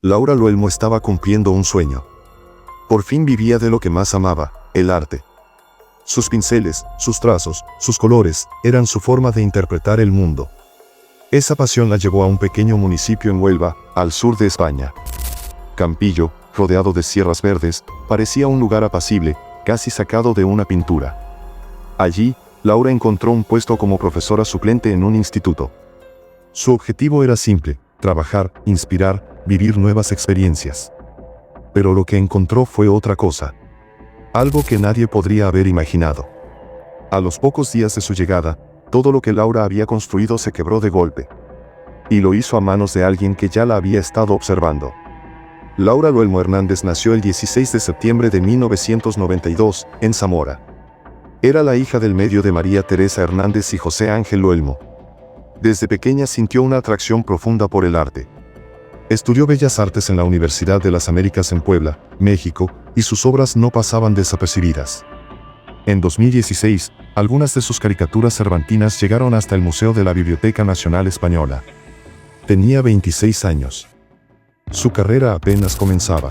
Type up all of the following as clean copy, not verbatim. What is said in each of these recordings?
Laura Luelmo estaba cumpliendo un sueño. Por fin vivía de lo que más amaba, el arte. Sus pinceles, sus trazos, sus colores, eran su forma de interpretar el mundo. Esa pasión la llevó a un pequeño municipio en Huelva, al sur de España. Campillo, rodeado de sierras verdes, parecía un lugar apacible, casi sacado de una pintura. Allí, Laura encontró un puesto como profesora suplente en un instituto. Su objetivo era simple: trabajar, inspirar, vivir nuevas experiencias. Pero lo que encontró fue otra cosa. Algo que nadie podría haber imaginado. A los pocos días de su llegada, todo lo que Laura había construido se quebró de golpe. Y lo hizo a manos de alguien que ya la había estado observando. Laura Luelmo Hernández nació el 16 de septiembre de 1992, en Zamora. Era la hija del medio de María Teresa Hernández y José Ángel Luelmo. Desde pequeña sintió una atracción profunda por el arte. Estudió Bellas Artes en la Universidad de las Américas en Puebla, México, y sus obras no pasaban desapercibidas. En 2016, algunas de sus caricaturas cervantinas llegaron hasta el Museo de la Biblioteca Nacional Española. Tenía 26 años. Su carrera apenas comenzaba.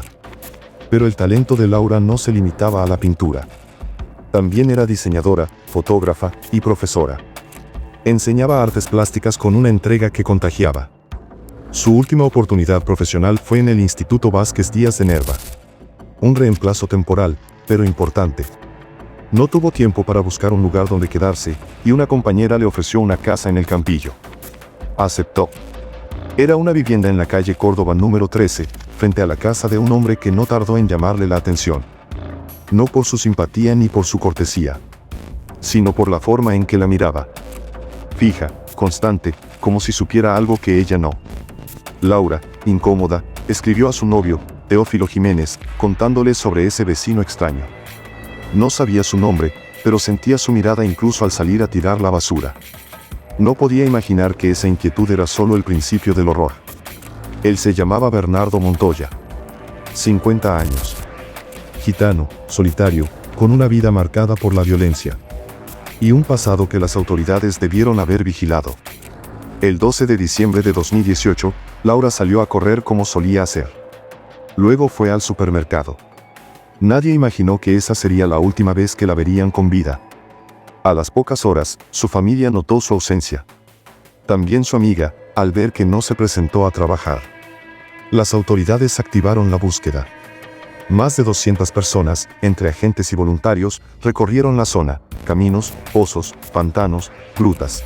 Pero el talento de Laura no se limitaba a la pintura. También era diseñadora, fotógrafa y profesora. Enseñaba artes plásticas con una entrega que contagiaba. Su última oportunidad profesional fue en el Instituto Vázquez Díaz de Nerva. Un reemplazo temporal, pero importante. No tuvo tiempo para buscar un lugar donde quedarse, y una compañera le ofreció una casa en el Campillo. Aceptó. Era una vivienda en la calle Córdoba número 13, frente a la casa de un hombre que no tardó en llamarle la atención. No por su simpatía ni por su cortesía, sino por la forma en que la miraba. Fija, constante, como si supiera algo que ella no. Laura, incómoda, escribió a su novio, Teófilo Jiménez, contándole sobre ese vecino extraño. No sabía su nombre, pero sentía su mirada incluso al salir a tirar la basura. No podía imaginar que esa inquietud era solo el principio del horror. Él se llamaba Bernardo Montoya. 50 años. Gitano, solitario, con una vida marcada por la violencia. Y un pasado que las autoridades debieron haber vigilado. El 12 de diciembre de 2018, Laura salió a correr como solía hacer. Luego fue al supermercado. Nadie imaginó que esa sería la última vez que la verían con vida. A las pocas horas, su familia notó su ausencia. También su amiga, al ver que no se presentó a trabajar. Las autoridades activaron la búsqueda. Más de 200 personas, entre agentes y voluntarios, recorrieron la zona: caminos, pozos, pantanos, grutas.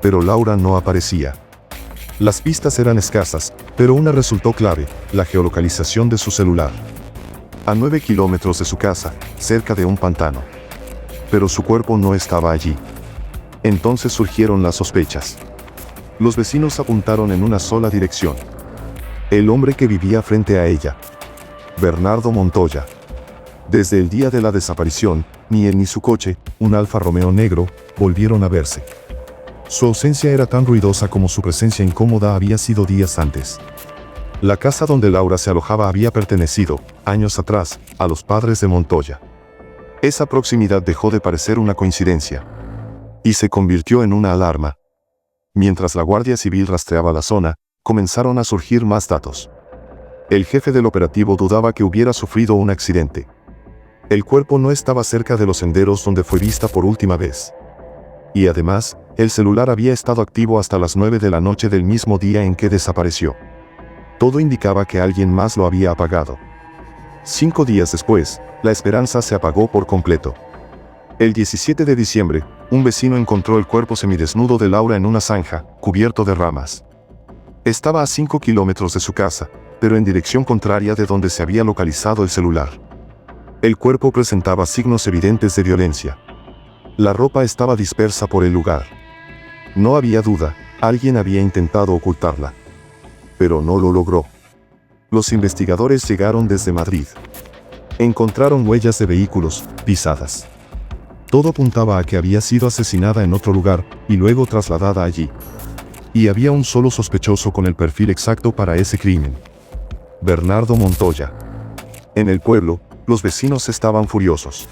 Pero Laura no aparecía. Las pistas eran escasas, pero una resultó clave: la geolocalización de su celular. A 9 kilómetros de su casa, cerca de un pantano. Pero su cuerpo no estaba allí. Entonces surgieron las sospechas. Los vecinos apuntaron en una sola dirección. El hombre que vivía frente a ella. Bernardo Montoya. Desde el día de la desaparición, ni él ni su coche, un Alfa Romeo negro, volvieron a verse. Su ausencia era tan ruidosa como su presencia incómoda había sido días antes. La casa donde Laura se alojaba había pertenecido, años atrás, a los padres de Montoya. Esa proximidad dejó de parecer una coincidencia. Y se convirtió en una alarma. Mientras la Guardia Civil rastreaba la zona, comenzaron a surgir más datos. El jefe del operativo dudaba que hubiera sufrido un accidente. El cuerpo no estaba cerca de los senderos donde fue vista por última vez. Y además, el celular había estado activo hasta las 9 de la noche del mismo día en que desapareció. Todo indicaba que alguien más lo había apagado. 5 días después, la esperanza se apagó por completo. El 17 de diciembre, un vecino encontró el cuerpo semidesnudo de Laura en una zanja, cubierto de ramas. Estaba a 5 kilómetros de su casa, pero en dirección contraria de donde se había localizado el celular. El cuerpo presentaba signos evidentes de violencia. La ropa estaba dispersa por el lugar. No había duda, alguien había intentado ocultarla. Pero no lo logró. Los investigadores llegaron desde Madrid. Encontraron huellas de vehículos, pisadas. Todo apuntaba a que había sido asesinada en otro lugar, y luego trasladada allí. Y había un solo sospechoso con el perfil exacto para ese crimen: Bernardo Montoya. En el pueblo, los vecinos estaban furiosos.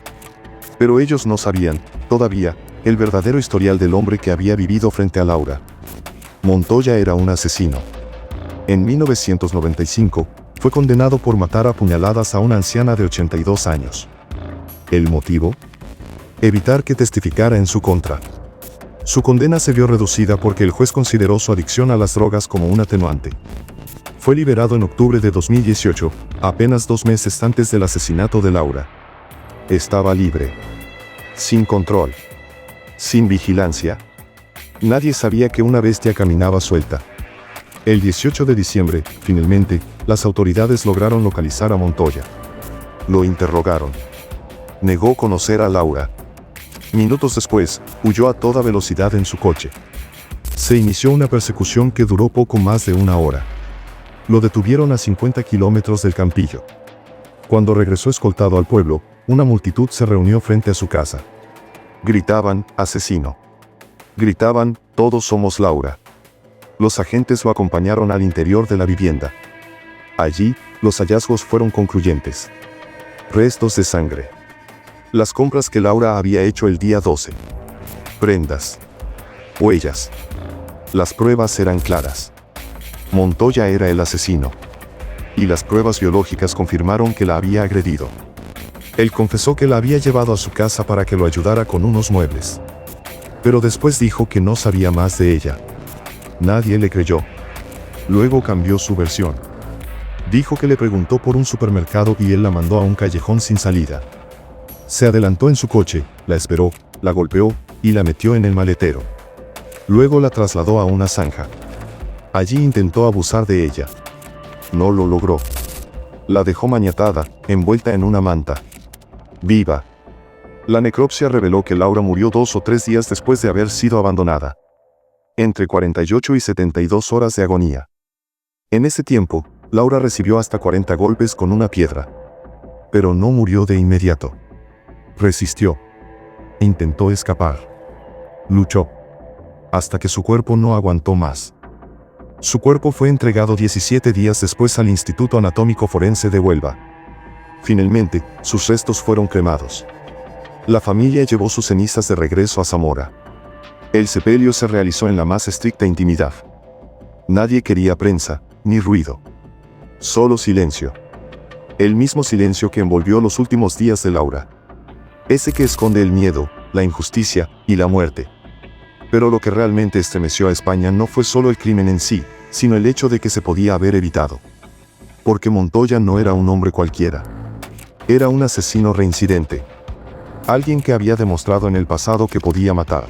Pero ellos no sabían, todavía, el verdadero historial del hombre que había vivido frente a Laura. Montoya era un asesino. En 1995, fue condenado por matar a puñaladas a una anciana de 82 años. ¿El motivo? Evitar que testificara en su contra. Su condena se vio reducida porque el juez consideró su adicción a las drogas como un atenuante. Fue liberado en octubre de 2018, apenas 2 meses antes del asesinato de Laura. Estaba libre. Sin control. Sin vigilancia. Nadie sabía que una bestia caminaba suelta. El 18 de diciembre, finalmente, las autoridades lograron localizar a Montoya. Lo interrogaron. Negó conocer a Laura. Minutos después, huyó a toda velocidad en su coche. Se inició una persecución que duró poco más de 1 hora. Lo detuvieron a 50 kilómetros del Campillo. Cuando regresó escoltado al pueblo, una multitud se reunió frente a su casa. Gritaban, asesino. Gritaban, todos somos Laura. Los agentes lo acompañaron al interior de la vivienda. Allí, los hallazgos fueron concluyentes. Restos de sangre. Las compras que Laura había hecho el día 12. Prendas. Huellas. Las pruebas eran claras. Montoya era el asesino. Y las pruebas biológicas confirmaron que la había agredido. Él confesó que la había llevado a su casa para que lo ayudara con unos muebles. Pero después dijo que no sabía más de ella. Nadie le creyó. Luego cambió su versión. Dijo que le preguntó por un supermercado y él la mandó a un callejón sin salida. Se adelantó en su coche, la esperó, la golpeó y la metió en el maletero. Luego la trasladó a una zanja. Allí intentó abusar de ella. No lo logró. La dejó maniatada, envuelta en una manta. Viva. La necropsia reveló que Laura murió 2 o 3 días después de haber sido abandonada. Entre 48 y 72 horas de agonía. En ese tiempo, Laura recibió hasta 40 golpes con una piedra. Pero no murió de inmediato. Resistió. Intentó escapar. Luchó. Hasta que su cuerpo no aguantó más. Su cuerpo fue entregado 17 días después al Instituto Anatómico Forense de Huelva. Finalmente, sus restos fueron cremados. La familia llevó sus cenizas de regreso a Zamora. El sepelio se realizó en la más estricta intimidad. Nadie quería prensa, ni ruido. Solo silencio. El mismo silencio que envolvió los últimos días de Laura. Ese que esconde el miedo, la injusticia y la muerte. Pero lo que realmente estremeció a España no fue solo el crimen en sí, sino el hecho de que se podía haber evitado. Porque Montoya no era un hombre cualquiera. Era un asesino reincidente. Alguien que había demostrado en el pasado que podía matar.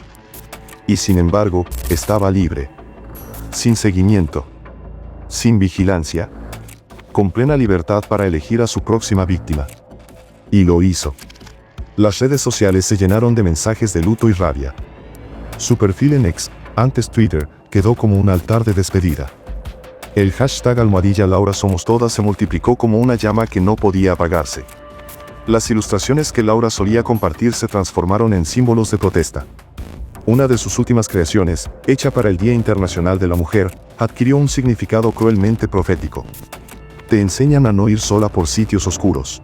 Y sin embargo, estaba libre. Sin seguimiento. Sin vigilancia. Con plena libertad para elegir a su próxima víctima. Y lo hizo. Las redes sociales se llenaron de mensajes de luto y rabia. Su perfil en X, antes Twitter, quedó como un altar de despedida. El hashtag #Laura Somos Todas se multiplicó como una llama que no podía apagarse. Las ilustraciones que Laura solía compartir se transformaron en símbolos de protesta. Una de sus últimas creaciones, hecha para el Día Internacional de la Mujer, adquirió un significado cruelmente profético. Te enseñan a no ir sola por sitios oscuros.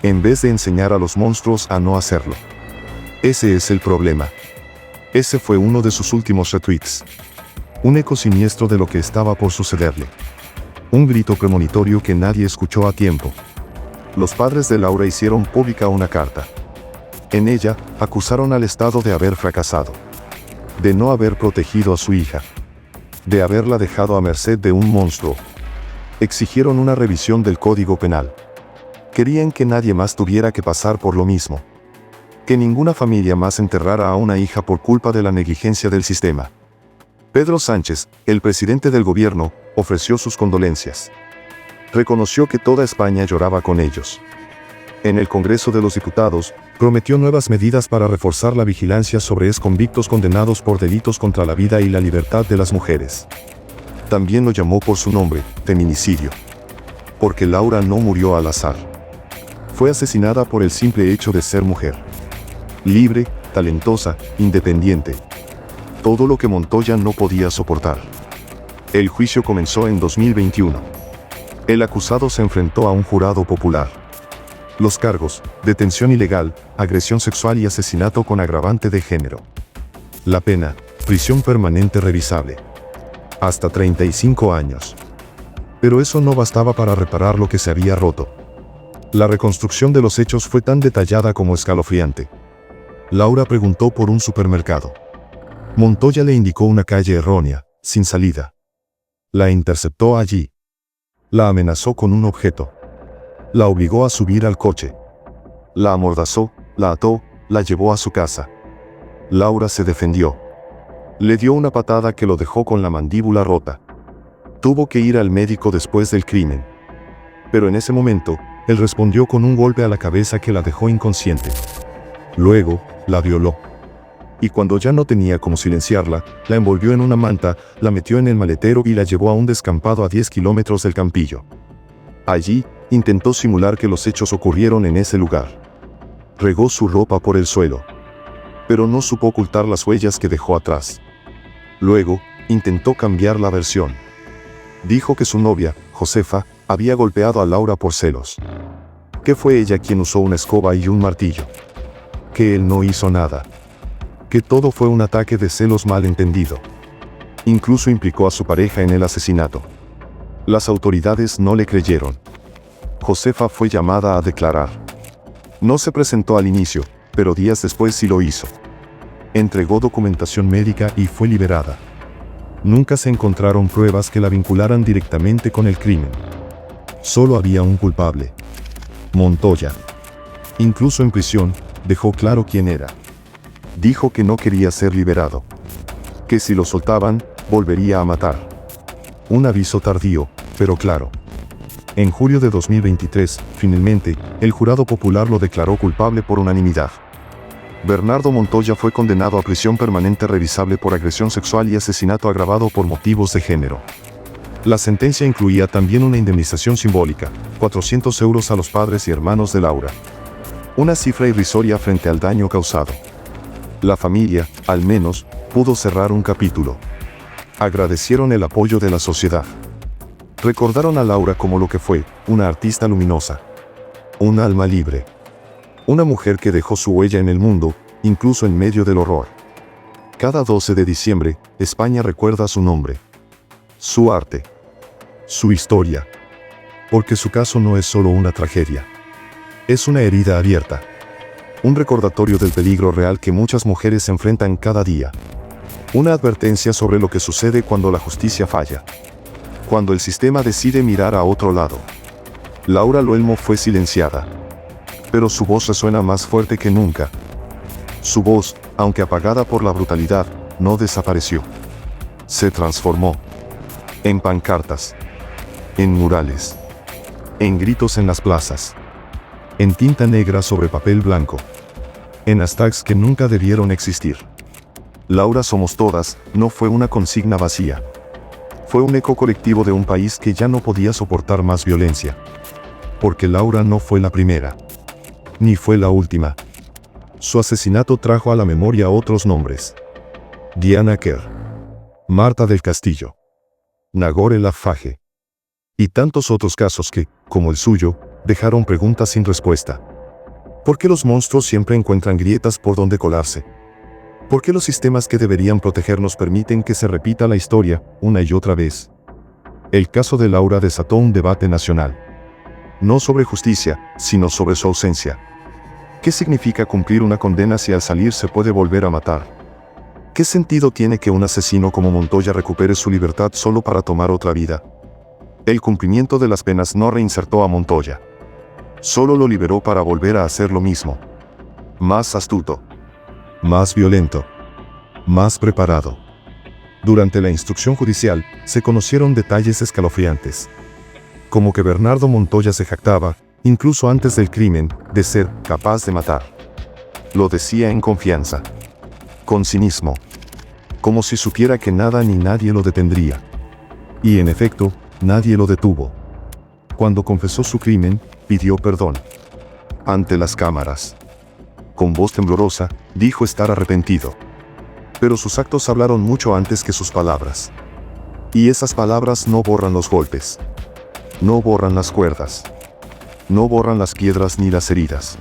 En vez de enseñar a los monstruos a no hacerlo. Ese es el problema. Ese fue uno de sus últimos retweets. Un eco siniestro de lo que estaba por sucederle. Un grito premonitorio que nadie escuchó a tiempo. Los padres de Laura hicieron pública una carta. En ella, acusaron al Estado de haber fracasado. De no haber protegido a su hija. De haberla dejado a merced de un monstruo. Exigieron una revisión del Código Penal. Querían que nadie más tuviera que pasar por lo mismo. Que ninguna familia más enterrara a una hija por culpa de la negligencia del sistema. Pedro Sánchez, el presidente del gobierno, ofreció sus condolencias. Reconoció que toda España lloraba con ellos. En el Congreso de los Diputados, prometió nuevas medidas para reforzar la vigilancia sobre exconvictos condenados por delitos contra la vida y la libertad de las mujeres. También lo llamó por su nombre, feminicidio. Porque Laura no murió al azar. Fue asesinada por el simple hecho de ser mujer. Libre, talentosa, independiente. Todo lo que Montoya no podía soportar. El juicio comenzó en 2021. El acusado se enfrentó a un jurado popular. Los cargos: detención ilegal, agresión sexual y asesinato con agravante de género. La pena: prisión permanente revisable. Hasta 35 años. Pero eso no bastaba para reparar lo que se había roto. La reconstrucción de los hechos fue tan detallada como escalofriante. Laura preguntó por un supermercado. Montoya le indicó una calle errónea, sin salida. La interceptó allí. La amenazó con un objeto. La obligó a subir al coche. La amordazó, la ató, la llevó a su casa. Laura se defendió. Le dio una patada que lo dejó con la mandíbula rota. Tuvo que ir al médico después del crimen. Pero en ese momento, él respondió con un golpe a la cabeza que la dejó inconsciente. Luego, la violó. Y cuando ya no tenía cómo silenciarla, la envolvió en una manta, la metió en el maletero y la llevó a un descampado a 10 kilómetros del Campillo. Allí, intentó simular que los hechos ocurrieron en ese lugar. Regó su ropa por el suelo. Pero no supo ocultar las huellas que dejó atrás. Luego, intentó cambiar la versión. Dijo que su novia, Josefa, había golpeado a Laura por celos. Que fue ella quien usó una escoba y un martillo. Que él no hizo nada. Que todo fue un ataque de celos malentendido. Incluso implicó a su pareja en el asesinato. Las autoridades no le creyeron. Josefa fue llamada a declarar. No se presentó al inicio, pero días después sí lo hizo. Entregó documentación médica y fue liberada. Nunca se encontraron pruebas que la vincularan directamente con el crimen. Solo había un culpable. Montoya. Incluso en prisión, dejó claro quién era. Dijo que no quería ser liberado. Que si lo soltaban, volvería a matar. Un aviso tardío, pero claro. En julio de 2023, finalmente, el jurado popular lo declaró culpable por unanimidad. Bernardo Montoya fue condenado a prisión permanente revisable por agresión sexual y asesinato agravado por motivos de género. La sentencia incluía también una indemnización simbólica, 400 euros a los padres y hermanos de Laura. Una cifra irrisoria frente al daño causado. La familia, al menos, pudo cerrar un capítulo. Agradecieron el apoyo de la sociedad. Recordaron a Laura como lo que fue, una artista luminosa. Un alma libre. Una mujer que dejó su huella en el mundo, incluso en medio del horror. Cada 12 de diciembre, España recuerda su nombre. Su arte. Su historia. Porque su caso no es solo una tragedia. Es una herida abierta. Un recordatorio del peligro real que muchas mujeres enfrentan cada día. Una advertencia sobre lo que sucede cuando la justicia falla. Cuando el sistema decide mirar a otro lado. Laura Loelmo fue silenciada. Pero su voz resuena más fuerte que nunca. Su voz, aunque apagada por la brutalidad, no desapareció. Se transformó. En pancartas. En murales. En gritos en las plazas. En tinta negra sobre papel blanco. En hashtags que nunca debieron existir. Laura somos todas, no fue una consigna vacía. Fue un eco colectivo de un país que ya no podía soportar más violencia. Porque Laura no fue la primera. Ni fue la última. Su asesinato trajo a la memoria otros nombres. Diana Kerr. Marta del Castillo. Nagore Laffage. Y tantos otros casos que, como el suyo, dejaron preguntas sin respuesta. ¿Por qué los monstruos siempre encuentran grietas por donde colarse? ¿Por qué los sistemas que deberían protegernos permiten que se repita la historia, una y otra vez? El caso de Laura desató un debate nacional. No sobre justicia, sino sobre su ausencia. ¿Qué significa cumplir una condena si al salir se puede volver a matar? ¿Qué sentido tiene que un asesino como Montoya recupere su libertad solo para tomar otra vida? El cumplimiento de las penas no reinsertó a Montoya. Solo lo liberó para volver a hacer lo mismo. Más astuto. Más violento. Más preparado. Durante la instrucción judicial, se conocieron detalles escalofriantes. Como que Bernardo Montoya se jactaba, incluso antes del crimen, de ser capaz de matar. Lo decía en confianza. Con cinismo. Como si supiera que nada ni nadie lo detendría. Y en efecto, nadie lo detuvo. Cuando confesó su crimen, pidió perdón. Ante las cámaras. Con voz temblorosa, dijo estar arrepentido. Pero sus actos hablaron mucho antes que sus palabras. Y esas palabras no borran los golpes. No borran las cuerdas. No borran las piedras ni las heridas.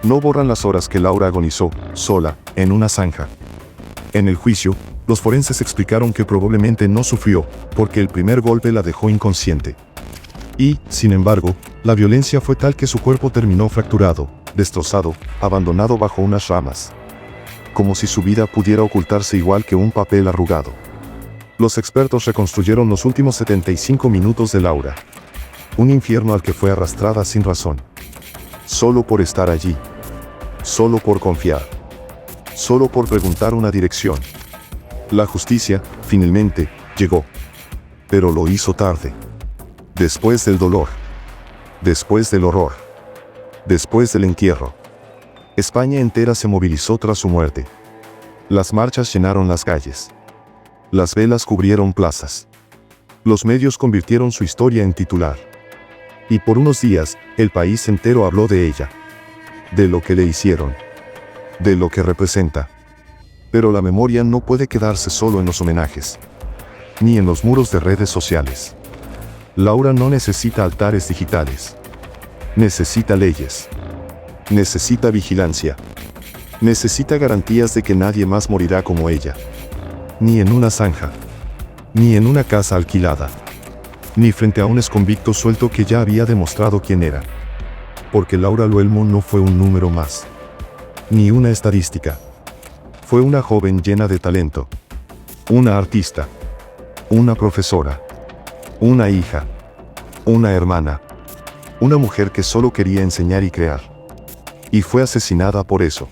No borran las horas que Laura agonizó, sola, en una zanja. En el juicio, Los forenses explicaron que probablemente no sufrió, porque el primer golpe la dejó inconsciente. Y, sin embargo, la violencia fue tal que su cuerpo terminó fracturado, destrozado, abandonado bajo unas ramas. Como si su vida pudiera ocultarse igual que un papel arrugado. Los expertos reconstruyeron los últimos 75 minutos de Laura. Un infierno al que fue arrastrada sin razón. Solo por estar allí. Solo por confiar. Solo por preguntar una dirección. La justicia, finalmente, llegó. Pero lo hizo tarde. Después del dolor. Después del horror. Después del entierro. España entera se movilizó tras su muerte. Las marchas llenaron las calles. Las velas cubrieron plazas. Los medios convirtieron su historia en titular. Y por unos días, el país entero habló de ella. De lo que le hicieron. De lo que representa. Pero la memoria no puede quedarse solo en los homenajes. Ni en los muros de redes sociales. Laura no necesita altares digitales. Necesita leyes. Necesita vigilancia. Necesita garantías de que nadie más morirá como ella. Ni en una zanja. Ni en una casa alquilada. Ni frente a un exconvicto suelto que ya había demostrado quién era. Porque Laura Luelmo no fue un número más. Ni una estadística. Fue una joven llena de talento. Una artista. Una profesora. Una hija. Una hermana. Una mujer que solo quería enseñar y crear. Y fue asesinada por eso.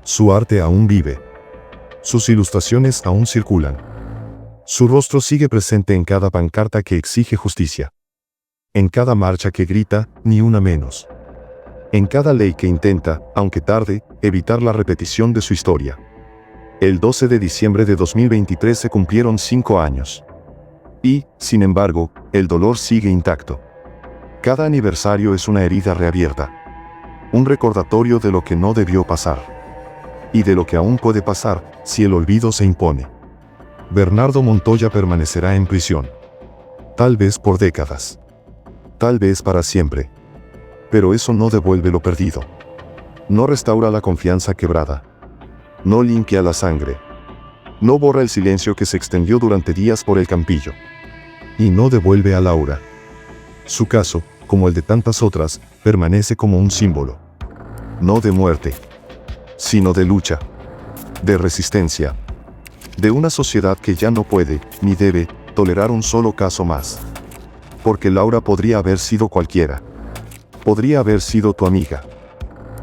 Su arte aún vive. Sus ilustraciones aún circulan. Su rostro sigue presente en cada pancarta que exige justicia. En cada marcha que grita, ni una menos. En cada ley que intenta, aunque tarde, evitar la repetición de su historia. El 12 de diciembre de 2023 se cumplieron 5 años. Y, sin embargo, el dolor sigue intacto. Cada aniversario es una herida reabierta. Un recordatorio de lo que no debió pasar. Y de lo que aún puede pasar, si el olvido se impone. Bernardo Montoya permanecerá en prisión. Tal vez por décadas. Tal vez para siempre. Pero eso no devuelve lo perdido. No restaura la confianza quebrada. No limpia la sangre. No borra el silencio que se extendió durante días por el Campillo. Y no devuelve a Laura. Su caso, como el de tantas otras, permanece como un símbolo. No de muerte, sino de lucha, de resistencia, de una sociedad que ya no puede, ni debe, tolerar un solo caso más. Porque Laura podría haber sido cualquiera. Podría haber sido tu amiga,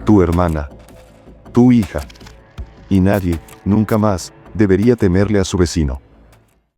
tu hermana, tu hija. Y nadie, nunca más, debería temerle a su vecino.